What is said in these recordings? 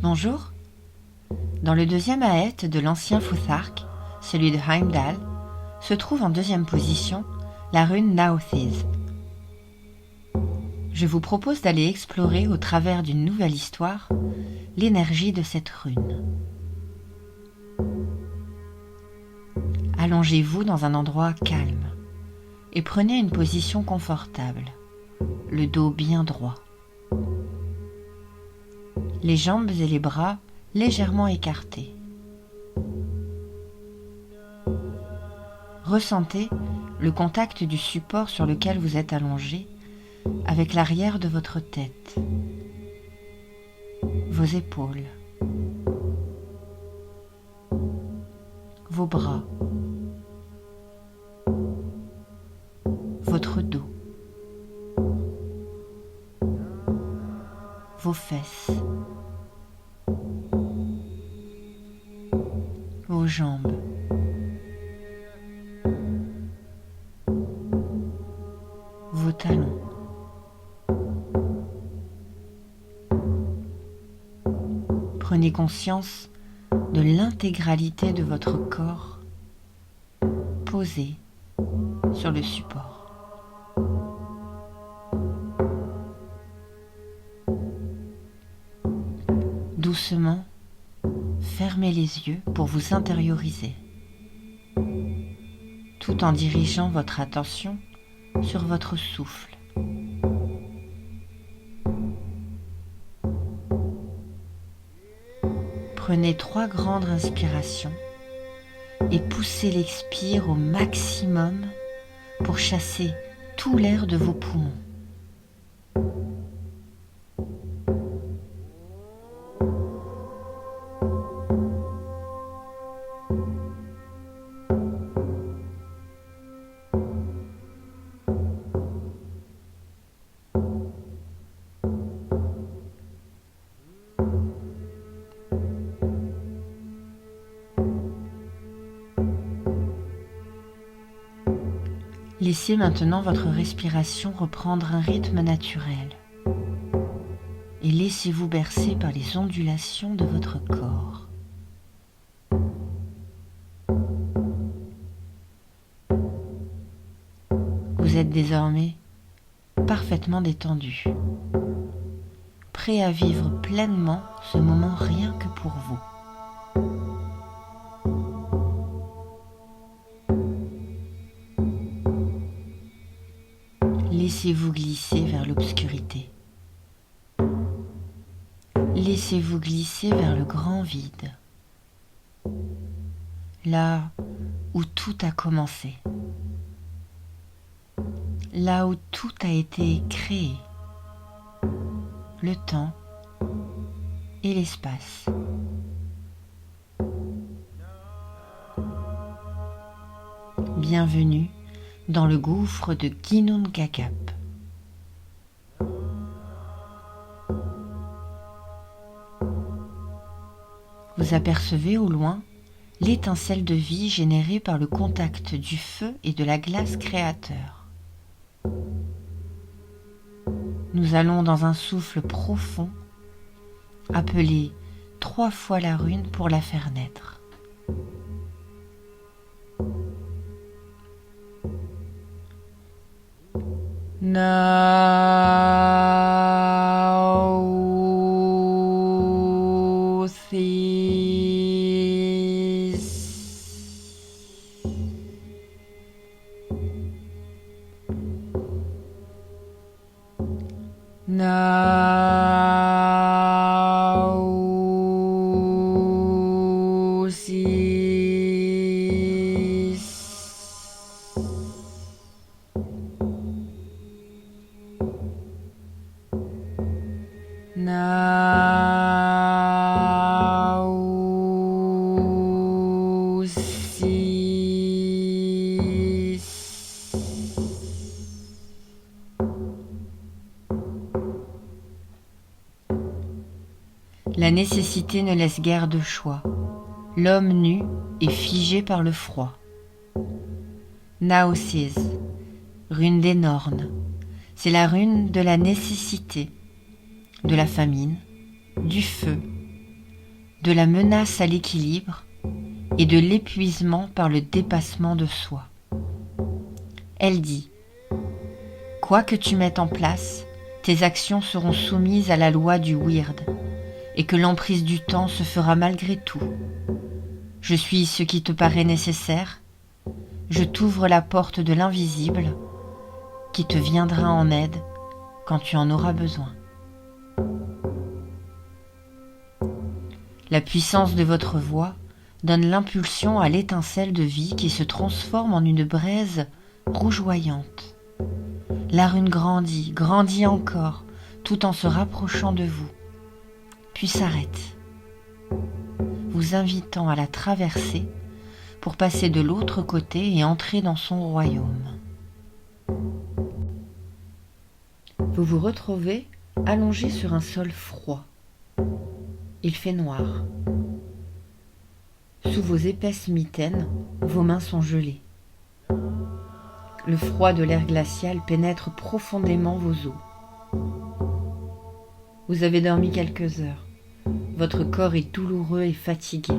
Bonjour. Dans le deuxième aète de l'ancien Futhark, celui de Heimdall, se trouve en deuxième position la rune Naothiz. Je vous propose d'aller explorer au travers d'une nouvelle histoire l'énergie de cette rune. Allongez-vous dans un endroit calme et prenez une position confortable, le dos bien droit. Les jambes et les bras légèrement écartés. Ressentez le contact du support sur lequel vous êtes allongé avec l'arrière de votre tête, vos épaules, vos bras, votre dos, vos fesses, vos jambes, vos talons, prenez conscience de l'intégralité de votre corps posé sur le support. Doucement, fermez les yeux pour vous intérioriser, tout en dirigeant votre attention sur votre souffle. Prenez 3 grandes inspirations et poussez l'expire au maximum pour chasser tout l'air de vos poumons. Laissez maintenant votre respiration reprendre un rythme naturel et laissez-vous bercer par les ondulations de votre corps. Vous êtes désormais parfaitement détendu, prêt à vivre pleinement ce moment rien que pour vous. Laissez-vous glisser vers l'obscurité. Laissez-vous glisser vers le grand vide, là où tout a commencé, là où tout a été créé, le temps et l'espace. Bienvenue dans le gouffre de Ginnungagap. Vous apercevez au loin l'étincelle de vie générée par le contact du feu et de la glace créateur. Nous allons dans un souffle profond appeler 3 fois la rune pour la faire naître. La nécessité ne laisse guère de choix. L'homme nu est figé par le froid. Naothiz, rune des Nornes, c'est la rune de la nécessité, de la famine, du feu de la menace à l'équilibre et de l'épuisement par le dépassement de soi. Elle dit « Quoi que tu mettes en place, tes actions seront soumises à la loi du weird et que l'emprise du temps se fera malgré tout. Je suis ce qui te paraît nécessaire. Je t'ouvre la porte de l'invisible qui te viendra en aide quand tu en auras besoin. » La puissance de votre voix donne l'impulsion à l'étincelle de vie qui se transforme en une braise rougeoyante. La rune grandit, grandit encore, tout en se rapprochant de vous, puis s'arrête, vous invitant à la traverser pour passer de l'autre côté et entrer dans son royaume. Vous vous retrouvez allongé sur un sol froid. Il fait noir. Sous vos épaisses mitaines, vos mains sont gelées. Le froid de l'air glacial pénètre profondément vos os. Vous avez dormi quelques heures. Votre corps est douloureux et fatigué.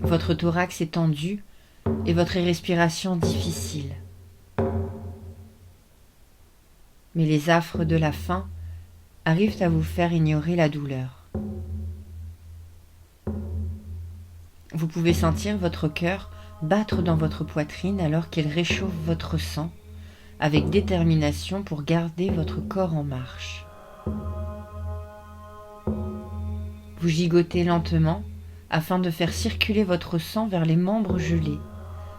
Votre thorax est tendu et votre respiration difficile. Mais les affres de la faim arrivent à vous faire ignorer la douleur. Vous pouvez sentir votre cœur battre dans votre poitrine alors qu'il réchauffe votre sang avec détermination pour garder votre corps en marche. Vous gigotez lentement afin de faire circuler votre sang vers les membres gelés,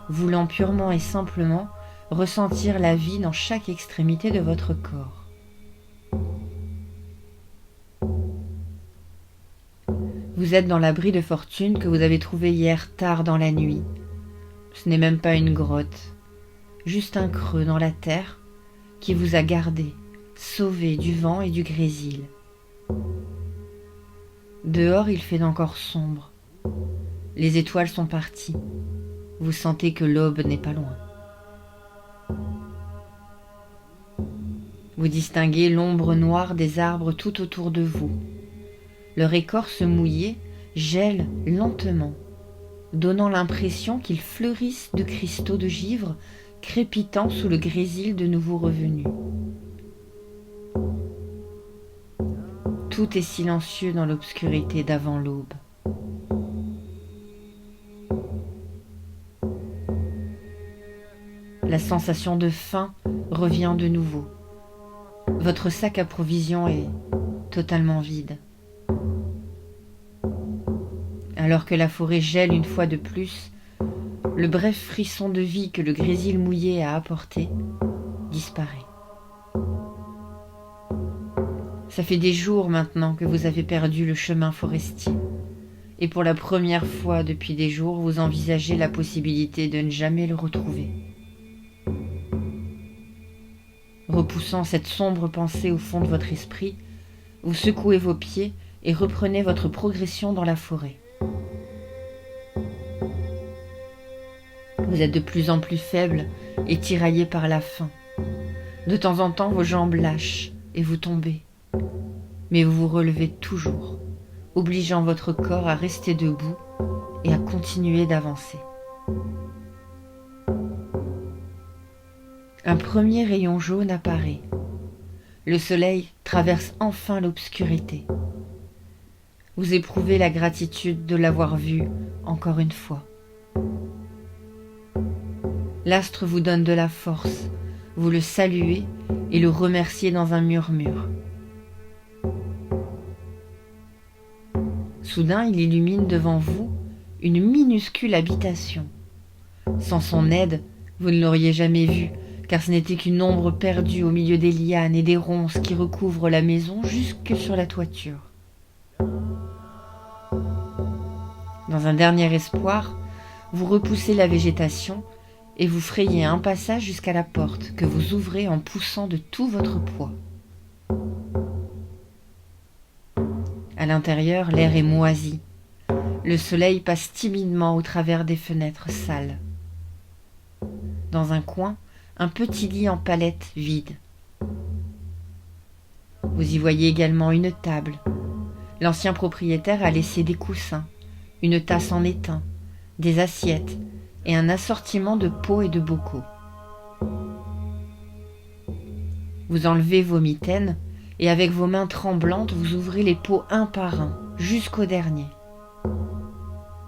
voulant purement et simplement ressentir la vie dans chaque extrémité de votre corps. Vous êtes dans l'abri de fortune que vous avez trouvé hier tard dans la nuit. Ce n'est même pas une grotte, juste un creux dans la terre qui vous a gardé, sauvé du vent et du grésil. Dehors, il fait encore sombre. Les étoiles sont parties. Vous sentez que l'aube n'est pas loin. Vous distinguez l'ombre noire des arbres tout autour de vous. Leur écorce mouillée gèle lentement, donnant l'impression qu'ils fleurissent de cristaux de givre crépitant sous le grésil de nouveaux revenus. Tout est silencieux dans l'obscurité d'avant l'aube. La sensation de faim revient de nouveau. Votre sac à provisions est totalement vide. Alors que la forêt gèle une fois de plus, le bref frisson de vie que le grésil mouillé a apporté disparaît. Ça fait des jours maintenant que vous avez perdu le chemin forestier. Et pour la première fois depuis des jours, vous envisagez la possibilité de ne jamais le retrouver. Repoussant cette sombre pensée au fond de votre esprit, vous secouez vos pieds et reprenez votre progression dans la forêt. Vous êtes de plus en plus faible et tiraillé par la faim. De temps en temps, vos jambes lâchent et vous tombez. Mais vous vous relevez toujours, obligeant votre corps à rester debout et à continuer d'avancer. Un premier rayon jaune apparaît. Le soleil traverse enfin l'obscurité. Vous éprouvez la gratitude de l'avoir vu encore une fois. L'astre vous donne de la force, vous le saluez et le remerciez dans un murmure. Soudain, il illumine devant vous une minuscule habitation. Sans son aide, vous ne l'auriez jamais vue, car ce n'était qu'une ombre perdue au milieu des lianes et des ronces qui recouvrent la maison jusque sur la toiture. Dans un dernier espoir, vous repoussez la végétation et vous frayez un passage jusqu'à la porte que vous ouvrez en poussant de tout votre poids. À l'intérieur, l'air est moisi. Le soleil passe timidement au travers des fenêtres sales. Dans un coin, un petit lit en palette vide. Vous y voyez également une table, L'ancien propriétaire a laissé des coussins, une tasse en étain, des assiettes et un assortiment de pots et de bocaux. Vous enlevez vos mitaines et avec vos mains tremblantes, vous ouvrez les pots un par un, jusqu'au dernier.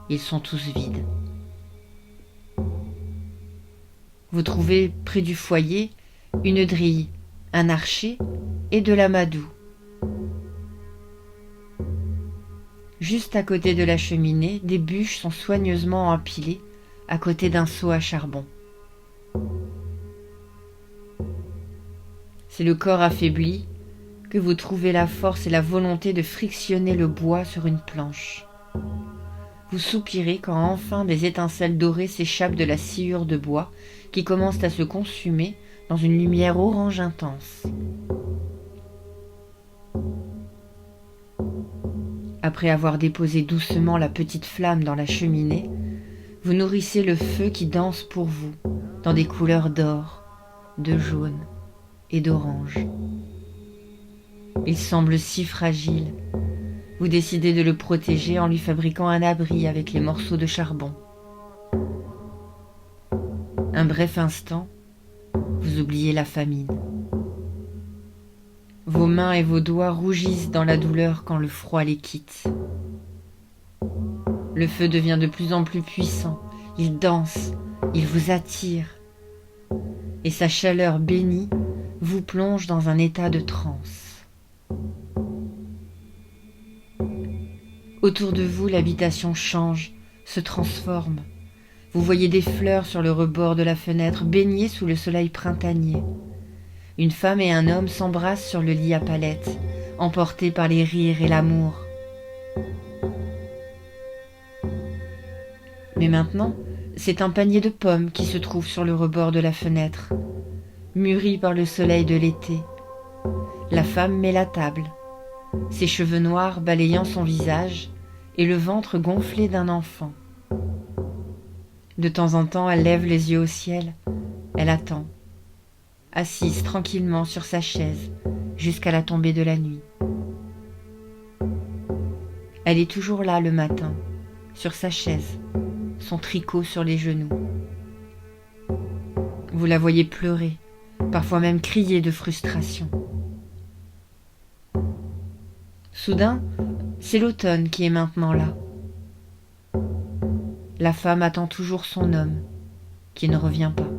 Ils sont tous vides. Vous trouvez près du foyer une drille, un archer et de l'amadou. Juste à côté de la cheminée, des bûches sont soigneusement empilées à côté d'un seau à charbon. C'est le corps affaibli que vous trouvez la force et la volonté de frictionner le bois sur une planche. Vous soupirez quand enfin des étincelles dorées s'échappent de la sciure de bois qui commence à se consumer dans une lumière orange intense. Après avoir déposé doucement la petite flamme dans la cheminée, vous nourrissez le feu qui danse pour vous dans des couleurs d'or, de jaune et d'orange. Il semble si fragile. Vous décidez de le protéger en lui fabriquant un abri avec les morceaux de charbon. Un bref instant, vous oubliez la famine. Vos mains et vos doigts rougissent dans la douleur quand le froid les quitte. Le feu devient de plus en plus puissant. Il danse, il vous attire. Et sa chaleur bénie vous plonge dans un état de transe. Autour de vous, l'habitation change, se transforme. Vous voyez des fleurs sur le rebord de la fenêtre, baignées sous le soleil printanier. Une femme et un homme s'embrassent sur le lit à palettes, emportés par les rires et l'amour. Mais maintenant, c'est un panier de pommes qui se trouve sur le rebord de la fenêtre, mûri par le soleil de l'été. La femme met la table, ses cheveux noirs balayant son visage et le ventre gonflé d'un enfant. De temps en temps, elle lève les yeux au ciel, elle attend, assise tranquillement sur sa chaise jusqu'à la tombée de la nuit. Elle est toujours là le matin, sur sa chaise, son tricot sur les genoux. Vous la voyez pleurer, parfois même crier de frustration. Soudain, c'est l'automne qui est maintenant là. La femme attend toujours son homme, qui ne revient pas.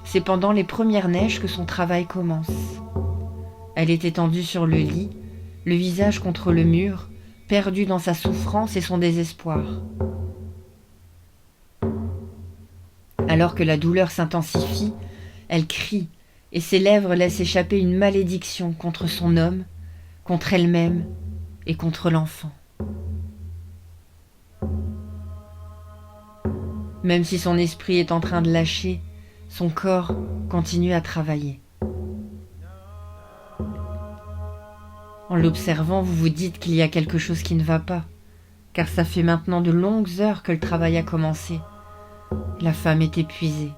C'est pendant les premières neiges que son travail commence. Elle est étendue sur le lit, le visage contre le mur, perdue dans sa souffrance et son désespoir. Alors que la douleur s'intensifie, elle crie et ses lèvres laissent échapper une malédiction contre son homme, contre elle-même et contre l'enfant. Même si son esprit est en train de lâcher, son corps continue à travailler. En l'observant, vous vous dites qu'il y a quelque chose qui ne va pas, car ça fait maintenant de longues heures que le travail a commencé. La femme est épuisée.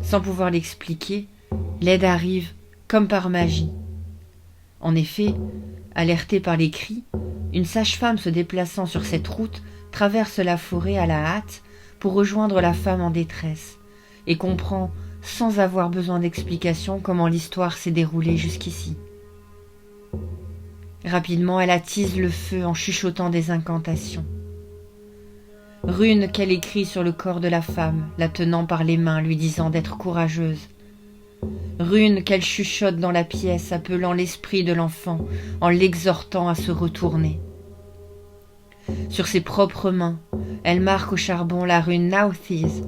Sans pouvoir l'expliquer, l'aide arrive comme par magie. En effet, alertée par les cris, une sage-femme se déplaçant sur cette route traverse la forêt à la hâte pour rejoindre la femme en détresse et comprend sans avoir besoin d'explication comment l'histoire s'est déroulée jusqu'ici. Rapidement, elle attise le feu en chuchotant des incantations. Runes qu'elle écrit sur le corps de la femme, la tenant par les mains, lui disant d'être courageuse. Runes qu'elle chuchote dans la pièce, appelant l'esprit de l'enfant, en l'exhortant à se retourner. Sur ses propres mains, elle marque au charbon la rune Nauthiz,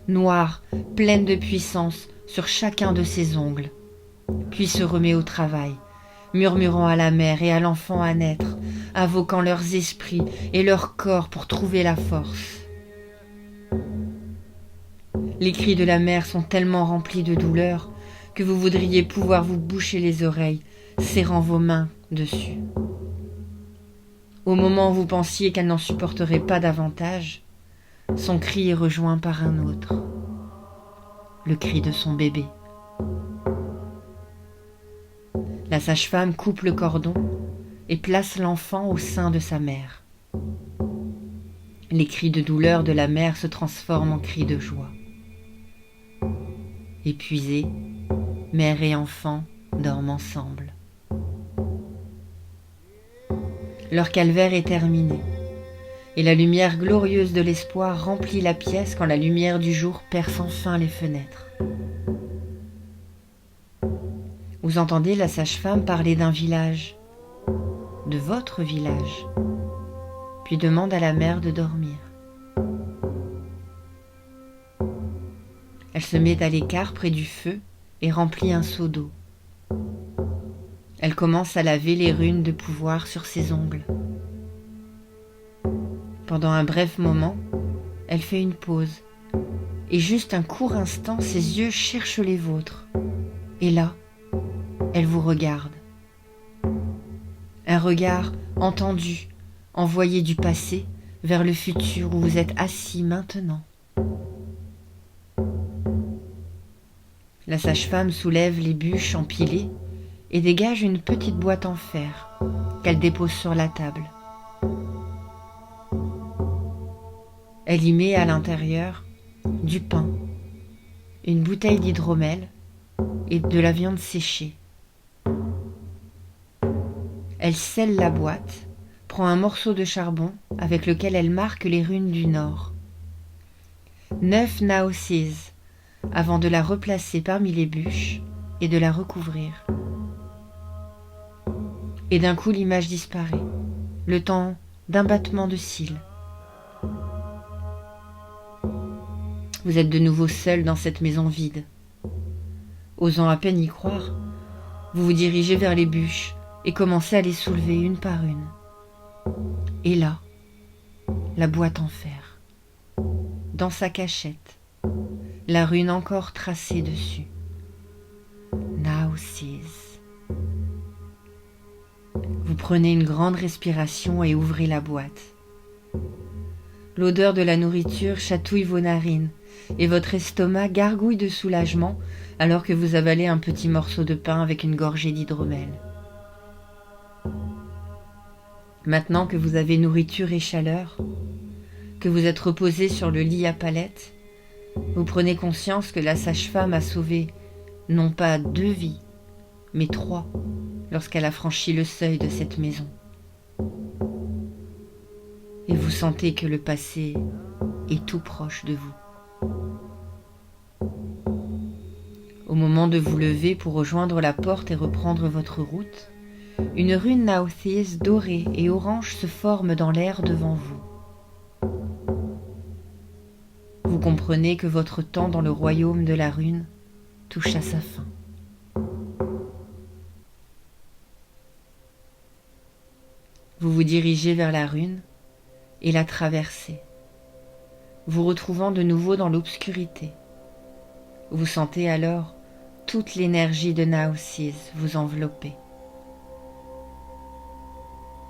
noire, pleine de puissance, sur chacun de ses ongles. Puis se remet au travail, murmurant à la mère et à l'enfant à naître, invoquant leurs esprits et leurs corps pour trouver la force. Les cris de la mère sont tellement remplis de douleur que vous voudriez pouvoir vous boucher les oreilles, serrant vos mains dessus. Au moment où vous pensiez qu'elle n'en supporterait pas davantage, son cri est rejoint par un autre, le cri de son bébé. La sage-femme coupe le cordon et place l'enfant au sein de sa mère. Les cris de douleur de la mère se transforment en cris de joie. Épuisés, mère et enfant dorment ensemble. Leur calvaire est terminé, et la lumière glorieuse de l'espoir remplit la pièce quand la lumière du jour perce enfin les fenêtres. Vous entendez la sage-femme parler d'un village, de votre village, puis demande à la mère de dormir. Elle se met à l'écart près du feu et remplit un seau d'eau. Elle commence à laver les runes de pouvoir sur ses ongles. Pendant un bref moment, elle fait une pause, et juste un court instant, ses yeux cherchent les vôtres. Et là, elle vous regarde. Un regard entendu, envoyé du passé vers le futur où vous êtes assis maintenant. La sage-femme soulève les bûches empilées et dégage une petite boîte en fer qu'elle dépose sur la table. Elle y met à l'intérieur du pain, une bouteille d'hydromel et de la viande séchée. Elle scelle la boîte, prend un morceau de charbon avec lequel elle marque les runes du Nord. 9 naosis avant de la replacer parmi les bûches et de la recouvrir. Et d'un coup l'image disparaît, le temps d'un battement de cils. Vous êtes de nouveau seul dans cette maison vide. Osant à peine y croire, vous vous dirigez vers les bûches et commencez à les soulever une par une. Et là, la boîte en fer. Dans sa cachette, la rune encore tracée dessus. Naosis. Vous prenez une grande respiration et ouvrez la boîte. L'odeur de la nourriture chatouille vos narines et votre estomac gargouille de soulagement alors que vous avalez un petit morceau de pain avec une gorgée d'hydromel. Maintenant que vous avez nourriture et chaleur, que vous êtes reposé sur le lit à palettes, vous prenez conscience que la sage-femme a sauvé non pas 2 vies, mais 3 lorsqu'elle a franchi le seuil de cette maison. Et vous sentez que le passé est tout proche de vous. Au moment de vous lever pour rejoindre la porte et reprendre votre route, une rune naothis dorée et orange se forme dans l'air devant vous. Vous comprenez que votre temps dans le royaume de la rune touche à sa fin. Vous vous dirigez vers la rune et la traversez, vous retrouvant de nouveau dans l'obscurité. Vous sentez alors toute l'énergie de Naosis vous envelopper.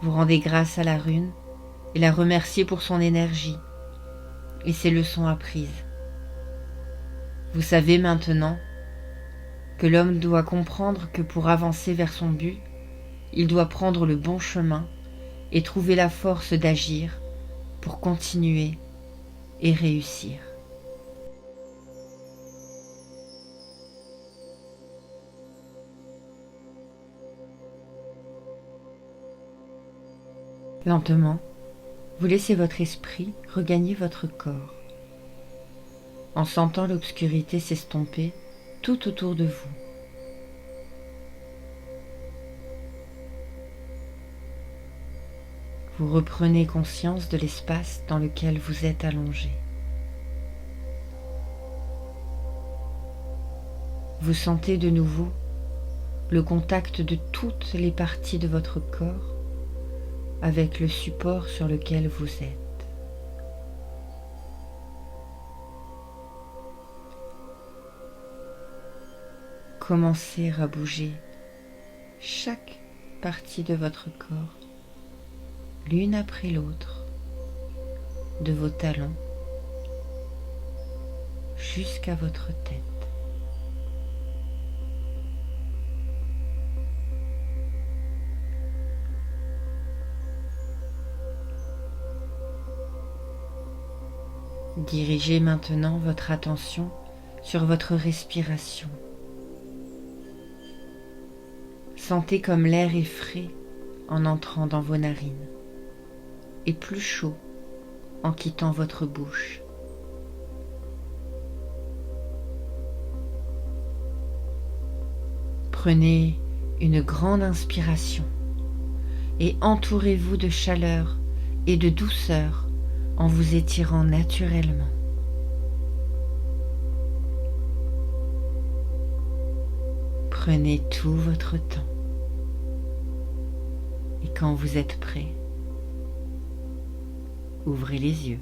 Vous rendez grâce à la rune et la remerciez pour son énergie et ses leçons apprises. Vous savez maintenant que l'homme doit comprendre que pour avancer vers son but, il doit prendre le bon chemin et trouver la force d'agir pour continuer et réussir. Lentement, vous laissez votre esprit regagner votre corps, en sentant l'obscurité s'estomper tout autour de vous. Vous reprenez conscience de l'espace dans lequel vous êtes allongé. Vous sentez de nouveau le contact de toutes les parties de votre corps avec le support sur lequel vous êtes. Commencez à bouger chaque partie de votre corps, l'une après l'autre, de vos talons jusqu'à votre tête. Dirigez maintenant votre attention sur votre respiration. Sentez comme l'air est frais en entrant dans vos narines et plus chaud en quittant votre bouche. Prenez une grande inspiration et entourez-vous de chaleur et de douceur en vous étirant naturellement. Prenez tout votre temps et quand vous êtes prêt, ouvrez les yeux.